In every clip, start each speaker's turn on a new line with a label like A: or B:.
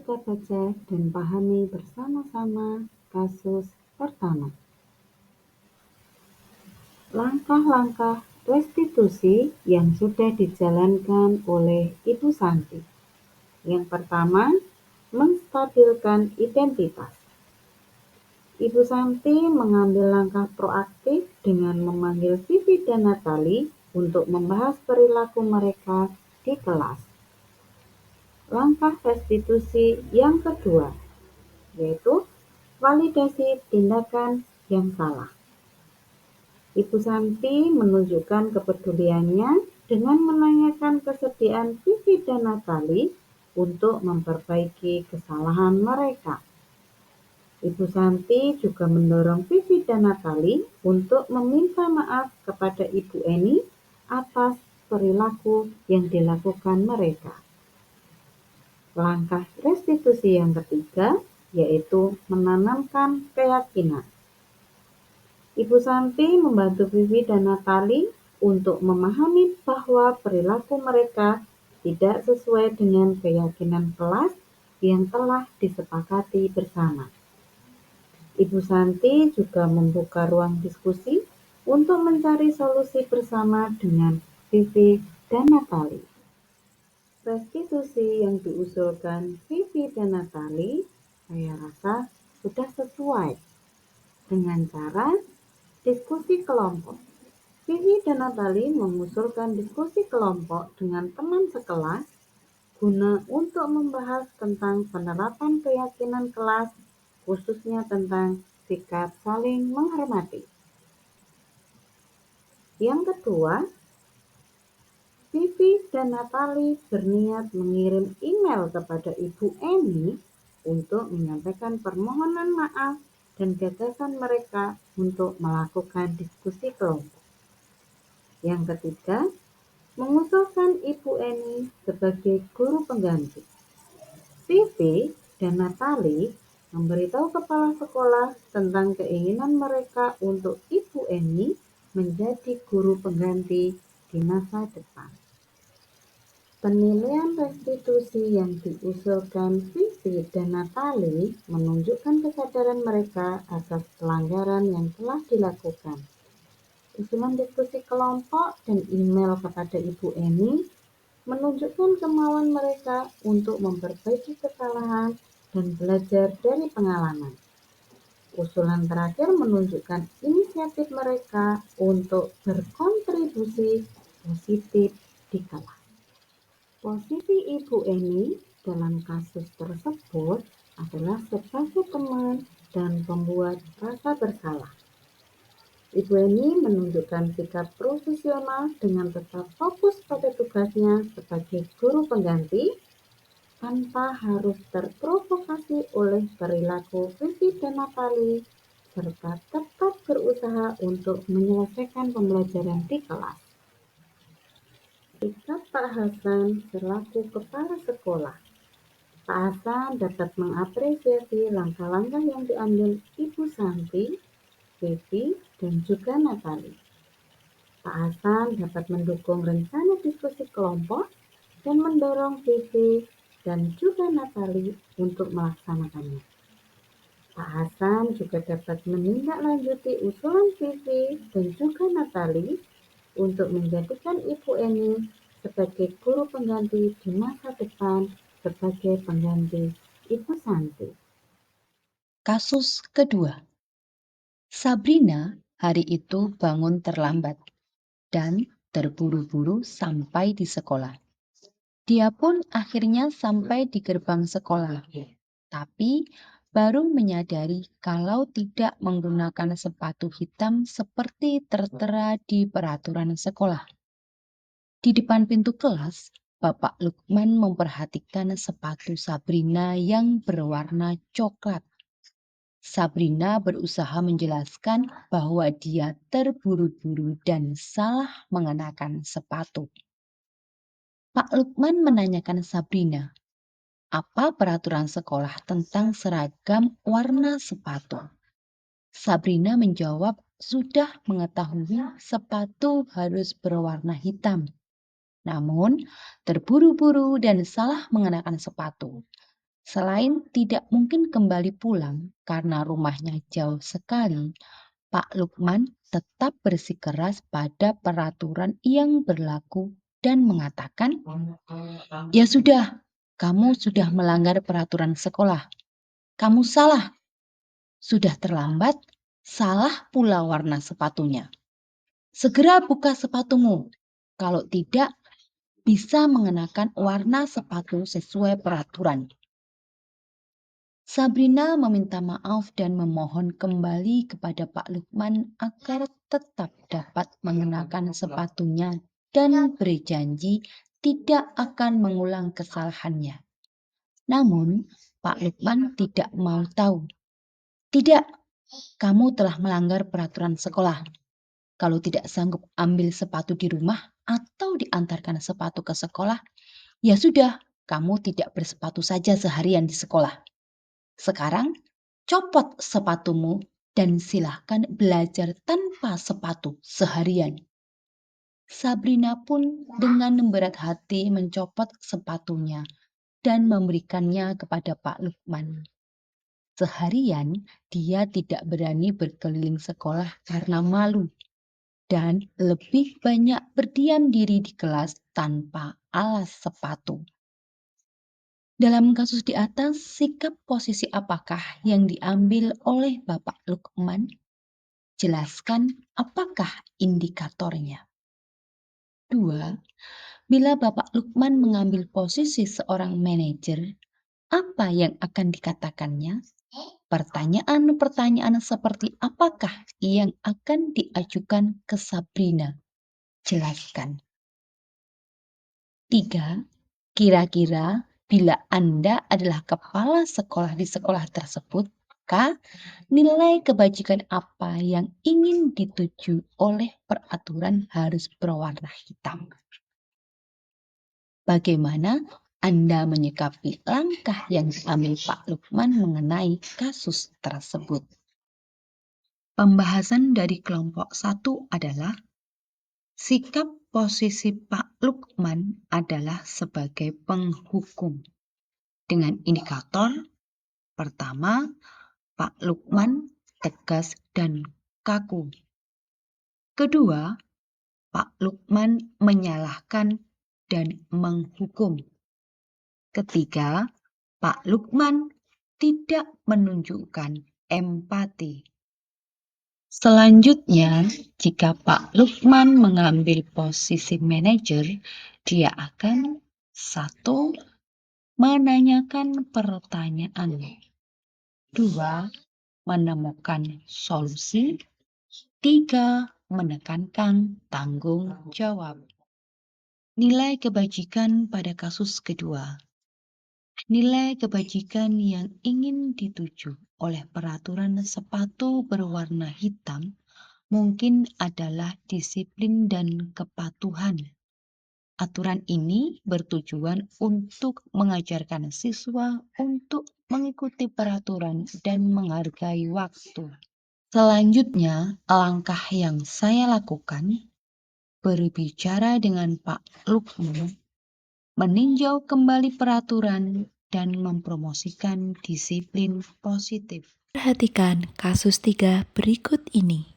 A: kita baca dan pahami bersama-sama kasus pertama. Langkah-langkah restitusi yang sudah dijalankan oleh Ibu Santi. Yang pertama, menstabilkan identitas. Ibu Santi mengambil langkah proaktif dengan memanggil Vivi dan Natali untuk membahas perilaku mereka di kelas. Langkah restitusi yang kedua, yaitu validasi tindakan yang salah. Ibu Santi menunjukkan kepeduliannya dengan menanyakan kesediaan Vivi dan Natali untuk memperbaiki kesalahan mereka. Ibu Santi juga mendorong Vivi dan Natali untuk meminta maaf kepada Ibu Eni atas perilaku yang dilakukan mereka. Langkah restitusi yang ketiga yaitu menanamkan keyakinan. Ibu Santi membantu Vivi dan Natali untuk memahami bahwa perilaku mereka tidak sesuai dengan keyakinan kelas yang telah disepakati bersama. Ibu Santi juga membuka ruang diskusi untuk mencari solusi bersama dengan Vivi dan Natali. Restitusi yang diusulkan Vivi dan Natali saya rasa sudah sesuai dengan cara diskusi kelompok. Vivi dan Natali mengusulkan diskusi kelompok dengan teman sekelas guna untuk membahas tentang penerapan keyakinan kelas, khususnya tentang sikap saling menghormati. Yang kedua, Vivi dan Natali berniat mengirim email kepada Ibu Eni untuk menyampaikan permohonan maaf dan gagasan mereka untuk melakukan diskusi kelompok. Yang ketiga, mengusulkan Ibu Eni sebagai guru pengganti. Vivi dan Natali memberitahu kepala sekolah tentang keinginan mereka untuk Ibu Eni menjadi guru pengganti di masa depan. Penilaian restitusi yang diusulkan Vivi dan Natali menunjukkan kesadaran mereka atas pelanggaran yang telah dilakukan. Usulan diskusi kelompok dan email kepada Ibu Eni menunjukkan kemauan mereka untuk memperbaiki kesalahan dan belajar dari pengalaman. Usulan terakhir menunjukkan inisiatif mereka untuk berkontribusi positif di kelas. Posisi Ibu Eni dalam kasus tersebut adalah sebagai teman dan pembuat rasa bersalah. Ibu Eni menunjukkan sikap profesional dengan tetap fokus pada tugasnya sebagai guru pengganti tanpa harus terprovokasi oleh perilaku Vivi dan Natali serta tetap berusaha untuk menyelesaikan pembelajaran di kelas. Sikap Pak Hasan selaku kepala sekolah. Pak Hasan dapat mengapresiasi langkah-langkah yang diambil Ibu Santi, Vivi, dan juga Natali. Pak Hasan dapat mendukung rencana diskusi kelompok dan mendorong Vivi dan juga Natali untuk melaksanakannya. Pak Hasan juga dapat menindaklanjuti usulan Vivi dan juga Natali untuk menjadikan Ibu Eni sebagai guru pengganti di masa depan sebagai pengganti Ibu Santi.
B: Kasus kedua. Sabrina hari itu bangun terlambat dan terburu-buru sampai di sekolah. Dia pun akhirnya sampai di gerbang sekolah, tapi baru menyadari kalau tidak menggunakan sepatu hitam seperti tertera di peraturan sekolah. Di depan pintu kelas, Bapak Lukman memperhatikan sepatu Sabrina yang berwarna coklat. Sabrina berusaha menjelaskan bahwa dia terburu-buru dan salah mengenakan sepatu. Pak Lukman menanyakan Sabrina, apa peraturan sekolah tentang seragam warna sepatu? Sabrina menjawab sudah mengetahui sepatu harus berwarna hitam. Namun, terburu-buru dan salah mengenakan sepatu. Selain tidak mungkin kembali pulang karena rumahnya jauh sekali, Pak Lukman tetap bersikeras pada peraturan yang berlaku dan mengatakan, "Ya sudah, kamu sudah melanggar peraturan sekolah. Kamu salah, sudah terlambat, salah pula warna sepatunya. Segera buka sepatumu. Kalau tidak, bisa mengenakan warna sepatu sesuai peraturan." Sabrina meminta maaf dan memohon kembali kepada Pak Lukman agar tetap dapat mengenakan sepatunya dan berjanji tidak akan mengulang kesalahannya. Namun, Pak Lukman tidak mau tahu. "Tidak, kamu telah melanggar peraturan sekolah. Kalau tidak sanggup ambil sepatu di rumah atau diantarkan sepatu ke sekolah, ya sudah, kamu tidak bersepatu saja seharian di sekolah. Sekarang, copot sepatumu dan silahkan belajar tanpa sepatu seharian." Sabrina pun dengan berat hati mencopot sepatunya dan memberikannya kepada Pak Lukman. Seharian dia tidak berani berkeliling sekolah karena malu dan lebih banyak berdiam diri di kelas tanpa alas sepatu. Dalam kasus di atas, sikap posisi apakah yang diambil oleh Bapak Lukman? Jelaskan apakah indikatornya. 2. Bila Bapak Lukman mengambil posisi seorang manajer, apa yang akan dikatakannya? Pertanyaan-pertanyaan seperti apakah yang akan diajukan ke Sabrina? Jelaskan. 3. Kira-kira bila Anda adalah kepala sekolah di sekolah tersebut, maka nilai kebajikan apa yang ingin dituju oleh peraturan harus berwarna hitam? Bagaimana Anda menyikapi langkah yang diambil Pak Lukman mengenai kasus tersebut? Pembahasan dari kelompok 1 adalah sikap posisi Pak Lukman adalah sebagai penghukum. Dengan indikator pertama, Pak Lukman tegas dan kaku. Kedua, Pak Lukman menyalahkan dan menghukum. Ketiga, Pak Lukman tidak menunjukkan empati. Selanjutnya, jika Pak Lukman mengambil posisi manajer, dia akan 1. Menanyakan pertanyaan. 2. Menemukan solusi. 3. Menekankan tanggung jawab. Nilai kebajikan pada kasus kedua. Nilai kebajikan yang ingin dituju oleh peraturan sepatu berwarna hitam mungkin adalah disiplin dan kepatuhan. Aturan ini bertujuan untuk mengajarkan siswa untuk mengikuti peraturan dan menghargai waktu. Selanjutnya, langkah yang saya lakukan berbicara dengan Pak Lukman, meninjau kembali peraturan dan mempromosikan disiplin positif.
C: Perhatikan kasus 3 berikut ini.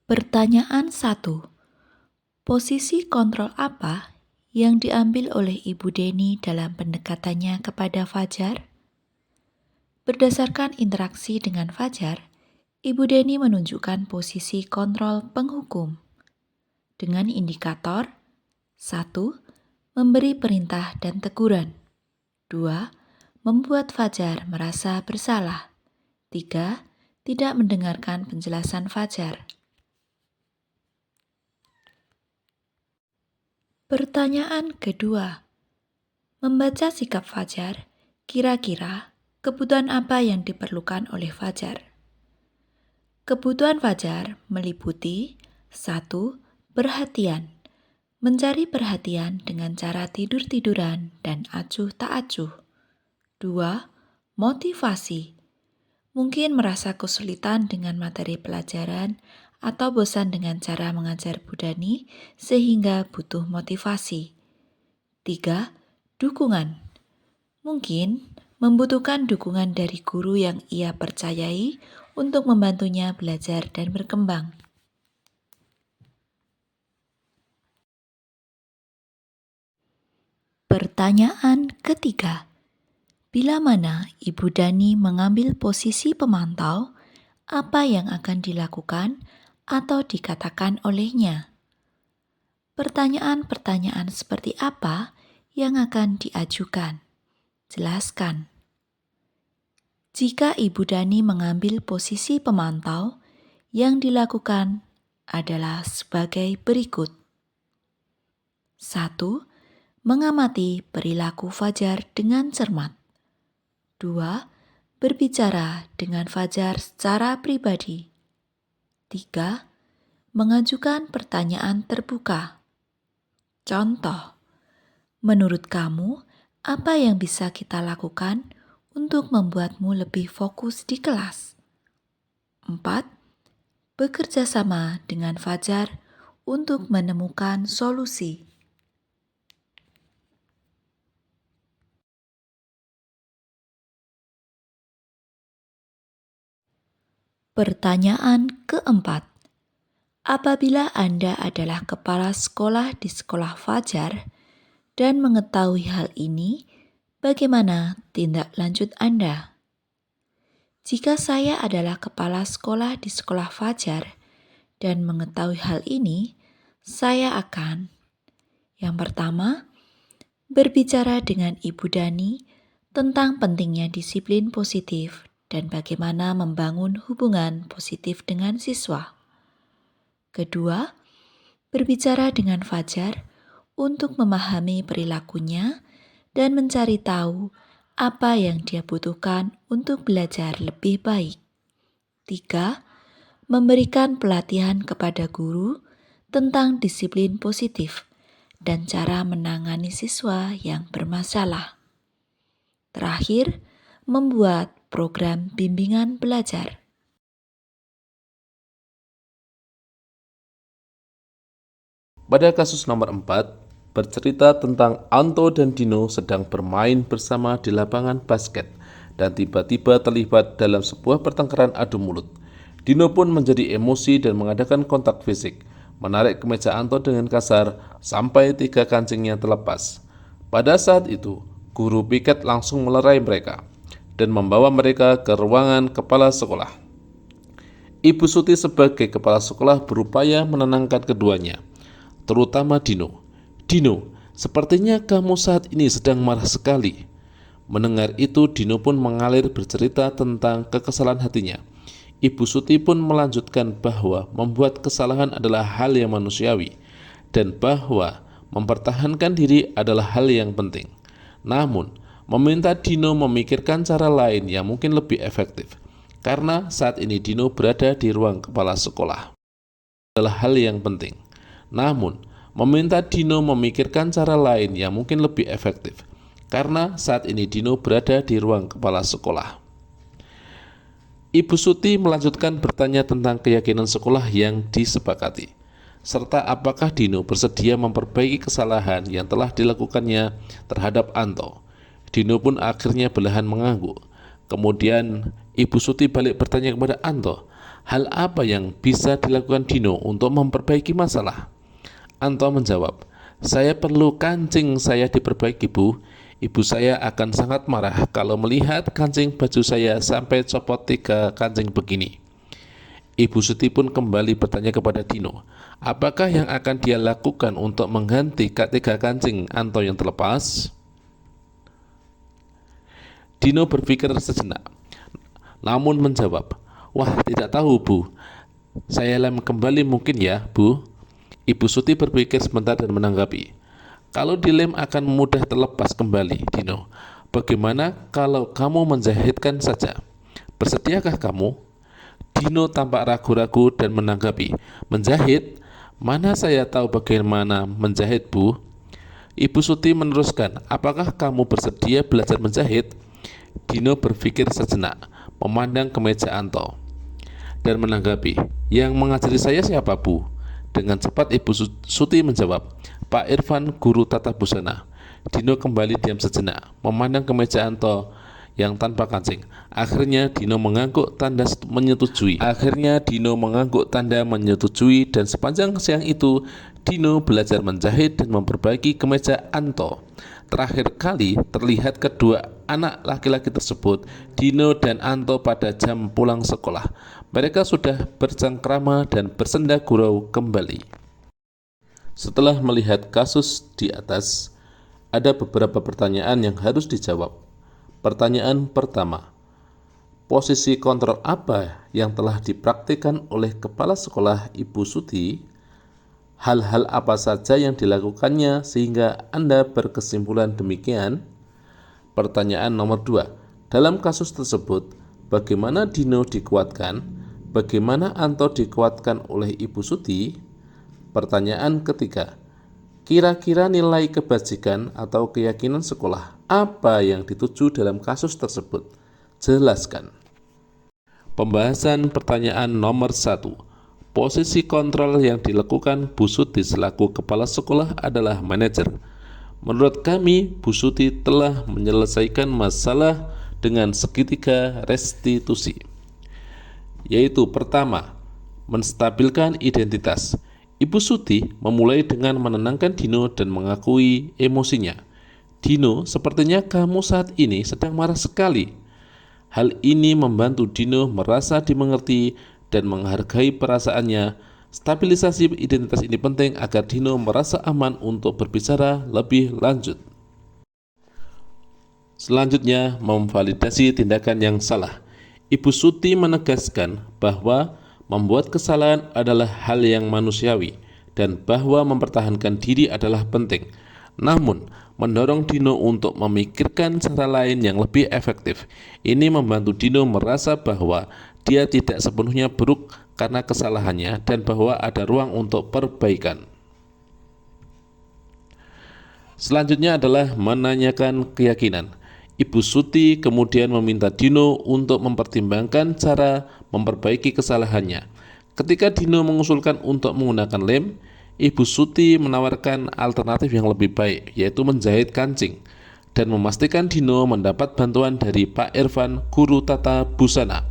C: Pertanyaan 1. Posisi kontrol apa yang diambil oleh Ibu Deni dalam pendekatannya kepada Fajar? Berdasarkan interaksi dengan Fajar, Ibu Deni menunjukkan posisi kontrol penghukum dengan indikator 1. Memberi perintah dan teguran. 2. Membuat Fajar merasa bersalah. 3. Tidak mendengarkan penjelasan Fajar. Pertanyaan kedua. Membaca sikap Fajar, kira-kira kebutuhan apa yang diperlukan oleh Fajar? Kebutuhan Fajar meliputi 1. Perhatian. Mencari perhatian dengan cara tidur-tiduran dan acuh tak acuh. 2. Motivasi. Mungkin merasa kesulitan dengan materi pelajaran atau bosan dengan cara mengajar Bu Dani sehingga butuh motivasi. 3. Dukungan. Mungkin membutuhkan dukungan dari guru yang ia percayai untuk membantunya belajar dan berkembang. Pertanyaan ketiga. Bila mana Ibu Dani mengambil posisi pemantau, apa yang akan dilakukan atau dikatakan olehnya? Pertanyaan-pertanyaan seperti apa yang akan diajukan? Jelaskan. Jika Ibu Dani mengambil posisi pemantau, yang dilakukan adalah sebagai berikut. 1. Mengamati perilaku Fajar dengan cermat. 2. Berbicara dengan Fajar secara pribadi. 3. Mengajukan pertanyaan terbuka. Contoh, menurut kamu, apa yang bisa kita lakukan untuk membuatmu lebih fokus di kelas? 4. Bekerja sama dengan Fajar untuk menemukan solusi. Pertanyaan keempat. Apabila Anda adalah kepala sekolah di sekolah Fajar dan mengetahui hal ini, bagaimana tindak lanjut Anda? Jika saya adalah kepala sekolah di sekolah Fajar dan mengetahui hal ini, saya akan yang pertama, berbicara dengan Ibu Dani tentang pentingnya disiplin positif dan bagaimana membangun hubungan positif dengan siswa. Kedua, berbicara dengan Fajar untuk memahami perilakunya dan mencari tahu apa yang dia butuhkan untuk belajar lebih baik. 3. Memberikan pelatihan kepada guru tentang disiplin positif dan cara menangani siswa yang bermasalah. Terakhir, membuat program bimbingan belajar.
D: Pada kasus nomor 4, bercerita tentang Anto dan Dino sedang bermain bersama di lapangan basket dan tiba-tiba terlibat dalam sebuah pertengkaran adu mulut. Dino pun menjadi emosi dan mengadakan kontak fisik, menarik kemeja Anto dengan kasar sampai 3 kancingnya terlepas. Pada saat itu, guru piket langsung melerai mereka dan membawa mereka ke ruangan kepala sekolah. Ibu Suti sebagai kepala sekolah berupaya menenangkan keduanya, terutama Dino. Dino, sepertinya kamu saat ini sedang marah sekali. Mendengar itu, Dino pun mengalir bercerita tentang kekesalan hatinya. Ibu Suti pun melanjutkan bahwa membuat kesalahan adalah hal yang manusiawi dan bahwa mempertahankan diri adalah hal yang penting. Namun, meminta Dino memikirkan cara lain yang mungkin lebih efektif, karena saat ini Dino berada di ruang kepala sekolah. Adalah hal yang penting. Namun, meminta Dino memikirkan cara lain yang mungkin lebih efektif, karena saat ini Dino berada di ruang kepala sekolah. Ibu Suti melanjutkan bertanya tentang keyakinan sekolah yang disepakati, serta apakah Dino bersedia memperbaiki kesalahan yang telah dilakukannya terhadap Anto. Dino pun akhirnya belahan mengangguk. Kemudian Ibu Suti balik bertanya kepada Anto, hal apa yang bisa dilakukan Dino untuk memperbaiki masalah? Anto menjawab, saya perlu kancing saya diperbaiki, Bu. Ibu saya akan sangat marah kalau melihat kancing baju saya sampai copot 3 kancing begini. Ibu Suti pun kembali bertanya kepada Dino, apakah yang akan dia lakukan untuk mengganti 3 kancing Anto yang terlepas? Dino berpikir sejenak, namun menjawab, wah tidak tahu Bu, saya lem kembali mungkin ya Bu. Ibu Suti berpikir sebentar dan menanggapi, kalau dilem akan mudah terlepas kembali Dino. Bagaimana kalau kamu menjahitkan saja? Bersediakah kamu? Dino tampak ragu-ragu dan menanggapi, menjahit? Mana saya tahu bagaimana menjahit Bu. Ibu Suti meneruskan, apakah kamu bersedia belajar menjahit? Dino berpikir sejenak, memandang kemeja Anto, dan menanggapi, "Yang mengajari saya siapa, Bu?" Dengan cepat Ibu Suti menjawab, "Pak Irfan, guru tata busana." Dino kembali diam sejenak, memandang ke meja Anto yang tanpa kancing. Akhirnya Dino mengangguk tanda menyetujui dan sepanjang siang itu Dino belajar menjahit dan memperbaiki kemeja Anto. Terakhir kali terlihat kedua anak laki-laki tersebut, Dino dan Anto, pada jam pulang sekolah. Mereka sudah bercengkrama dan bersenda gurau kembali. Setelah melihat kasus di atas, ada beberapa pertanyaan yang harus dijawab. Pertanyaan pertama, posisi kontrol apa yang telah dipraktikkan oleh Kepala Sekolah Ibu Suti? Hal-hal apa saja yang dilakukannya sehingga Anda berkesimpulan demikian? Pertanyaan nomor 2, dalam kasus tersebut, bagaimana Dino dikuatkan? Bagaimana Anto dikuatkan oleh Ibu Suti? Pertanyaan ketiga, kira-kira nilai kebajikan atau keyakinan sekolah apa yang dituju dalam kasus tersebut? Jelaskan. Pembahasan pertanyaan nomor 1. Posisi kontrol yang dilakukan Bu Suti selaku kepala sekolah adalah manajer. Menurut kami, Bu Suti telah menyelesaikan masalah dengan segitiga restitusi, yaitu pertama, menstabilkan identitas. Ibu Suti memulai dengan menenangkan Dino dan mengakui emosinya. "Dino, sepertinya kamu saat ini sedang marah sekali." Hal ini membantu Dino merasa dimengerti dan menghargai perasaannya. Stabilisasi identitas ini penting agar Dino merasa aman untuk berbicara lebih lanjut. Selanjutnya, memvalidasi tindakan yang salah. Ibu Suti menegaskan bahwa membuat kesalahan adalah hal yang manusiawi dan bahwa mempertahankan diri adalah penting. Namun, mendorong Dino untuk memikirkan cara lain yang lebih efektif. Ini membantu Dino merasa bahwa dia tidak sepenuhnya buruk karena kesalahannya dan bahwa ada ruang untuk perbaikan. Selanjutnya adalah menanyakan keyakinan. Ibu Suti kemudian meminta Dino untuk mempertimbangkan cara memperbaiki kesalahannya. Ketika Dino mengusulkan untuk menggunakan lem, Ibu Suti menawarkan alternatif yang lebih baik, yaitu menjahit kancing, dan memastikan Dino mendapat bantuan dari Pak Irfan, guru tata busana.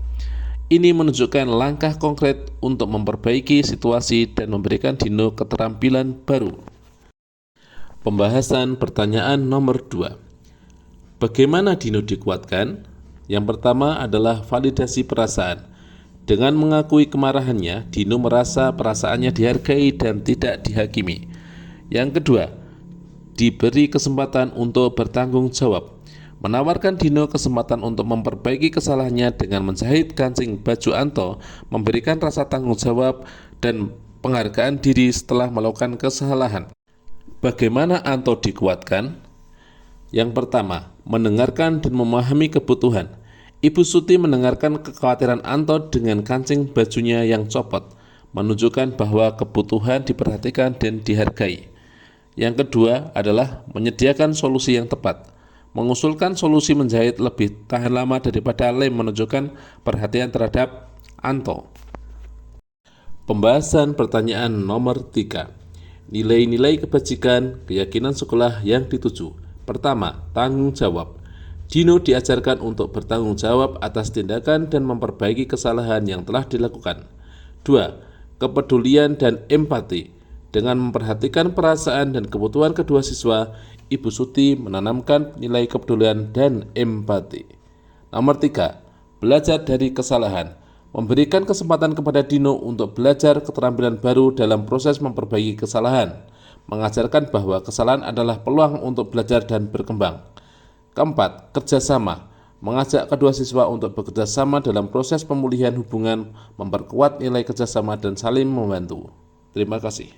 D: Ini menunjukkan langkah konkret untuk memperbaiki situasi dan memberikan Dino keterampilan baru. Pembahasan pertanyaan nomor 2. Bagaimana Dino dikuatkan? Yang pertama adalah validasi perasaan. Dengan mengakui kemarahannya, Dino merasa perasaannya dihargai dan tidak dihakimi. Yang kedua, diberi kesempatan untuk bertanggung jawab. Menawarkan Dino kesempatan untuk memperbaiki kesalahannya dengan menjahit kancing baju Anto, memberikan rasa tanggung jawab dan penghargaan diri setelah melakukan kesalahan. Bagaimana Anto dikuatkan? Yang pertama, mendengarkan dan memahami kebutuhan. Ibu Suti mendengarkan kekhawatiran Anto dengan kancing bajunya yang copot, menunjukkan bahwa kebutuhan diperhatikan dan dihargai. Yang kedua adalah menyediakan solusi yang tepat. Mengusulkan solusi menjahit lebih tahan lama daripada lem menunjukkan perhatian terhadap Anto. Pembahasan pertanyaan nomor 3. Nilai-nilai kebajikan, keyakinan sekolah yang dituju. Pertama, tanggung jawab. Dino diajarkan untuk bertanggung jawab atas tindakan dan memperbaiki kesalahan yang telah dilakukan. 2. Kepedulian dan empati. Dengan memperhatikan perasaan dan kebutuhan kedua siswa, Ibu Suti menanamkan nilai kepedulian dan empati. Nomor 3. Belajar dari kesalahan. Memberikan kesempatan kepada Dino untuk belajar keterampilan baru dalam proses memperbaiki kesalahan. Mengajarkan bahwa kesalahan adalah peluang untuk belajar dan berkembang. Keempat, kerjasama. Mengajak kedua siswa untuk bekerja sama dalam proses pemulihan hubungan, memperkuat nilai kerjasama dan saling membantu. Terima kasih.